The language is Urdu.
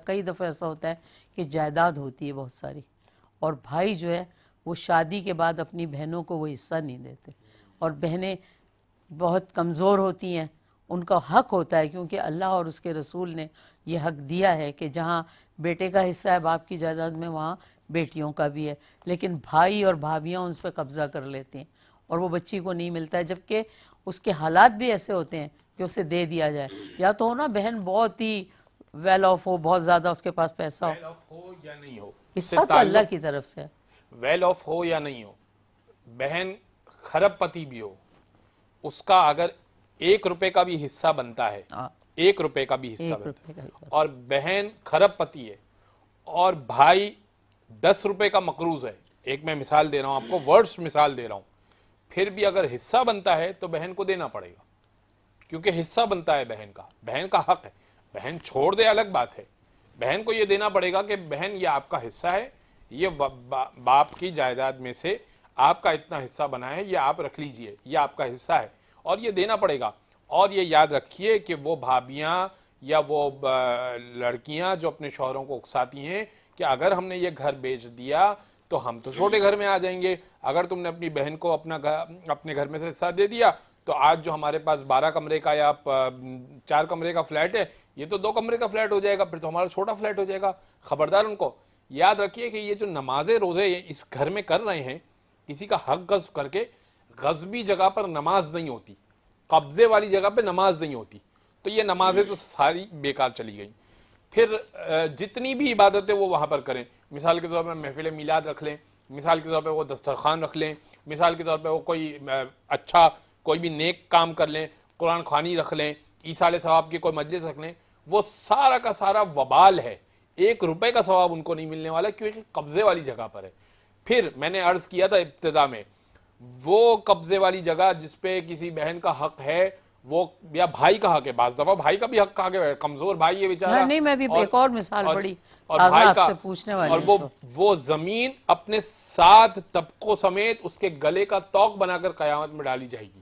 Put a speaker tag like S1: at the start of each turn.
S1: کئی دفعہ ایسا ہوتا ہے کہ جائیداد ہوتی ہے بہت ساری، اور بھائی جو ہے وہ شادی کے بعد اپنی بہنوں کو وہ حصہ نہیں دیتے، اور بہنیں بہت کمزور ہوتی ہیں، ان کا حق ہوتا ہے، کیونکہ اللہ اور اس کے رسول نے یہ حق دیا ہے کہ جہاں بیٹے کا حصہ ہے باپ کی جائیداد میں، وہاں بیٹیوں کا بھی ہے، لیکن بھائی اور بھابیاں اس پہ قبضہ کر لیتے ہیں اور وہ بچی کو نہیں ملتا ہے، جبکہ اس کے حالات بھی ایسے ہوتے ہیں کہ اسے دے دیا جائے، یا تو ہو نا بہن بہت ہی ویل آف ہو، بہت زیادہ اس کے پاس پیسہ
S2: ویل آف ہو یا نہیں ہو،
S1: حصہ تو اللہ کی طرف سے ہے۔
S2: ویل آف ہو یا نہیں ہو، بہن خرب پتی بھی ہو، اس کا اگر 1 روپے کا بھی حصہ بنتا ہے، 1 روپے کا بھی حصہ بنتا ہے، اور بہن خرب پتی ہے اور بھائی 10 روپے کا مقروض ہے، ایک میں مثال دے رہا ہوں آپ کو، ورڈز مثال دے رہا ہوں، پھر بھی اگر حصہ بنتا ہے تو بہن کو دینا پڑے گا، کیونکہ حصہ بنتا ہے بہن کا حق ہے، بہن چھوڑ دے الگ بات ہے، بہن کو یہ دینا پڑے گا کہ بہن یہ آپ کا حصہ ہے، یہ باپ کی جائیداد میں سے آپ کا اتنا حصہ بنا ہے، یہ آپ رکھ لیجئے، یہ آپ کا حصہ ہے، اور یہ دینا پڑے گا۔ اور یہ یاد رکھیے کہ وہ بھابیاں یا وہ لڑکیاں جو اپنے شوہروں کو اکساتی ہیں کہ اگر ہم نے یہ گھر بیچ دیا تو ہم تو چھوٹے گھر میں آ جائیں گے، اگر تم نے اپنی بہن کو اپنے گھر میں سے حصہ دے دیا تو آج جو ہمارے پاس 12 کمرے کا یا 4 کمرے کا فلیٹ ہے، یہ تو 2 کمرے کا فلیٹ ہو جائے گا، پھر تو ہمارا چھوٹا فلیٹ ہو جائے گا۔ خبردار ان کو یاد رکھیے کہ یہ جو نمازیں روزے اس گھر میں کر رہے ہیں، کسی کا حق غصب کر کے، غصبی جگہ پر نماز نہیں ہوتی، قبضے والی جگہ پہ نماز نہیں ہوتی، تو یہ نمازیں تو ساری بیکار چلی گئیں۔ پھر جتنی بھی عبادتیں وہ وہاں پر کریں، مثال کے طور پر محفل میلاد رکھ لیں، مثال کے طور پہ وہ دسترخوان رکھ لیں، مثال کے طور پہ وہ کوئی اچھا کوئی بھی نیک کام کر لیں، قرآن خوانی رکھ لیں، ایصال ثواب کی کوئی مجلس رکھ لیں، وہ سارا کا سارا وبال ہے، 1 روپے کا ثواب ان کو نہیں ملنے والا، کیونکہ قبضے والی جگہ پر ہے۔ پھر میں نے عرض کیا تھا ابتدا میں، وہ قبضے والی جگہ جس پہ کسی بہن کا حق ہے، وہ یا بھائی کا حق ہے، بعض دفعہ بھائی کا بھی حق کہا گیا ہے، کمزور بھائی ہے بیچارہ،
S1: نہیں، میں بھی ایک اور مثال پڑھی
S2: اور
S1: تازہ
S2: بھائی
S1: آپ
S2: کا،
S1: سے پوچھنے
S2: اور
S1: والی
S2: وہ زمین اپنے 7 طبقوں سمیت اس کے گلے کا توق بنا کر قیامت میں ڈالی جائے گی۔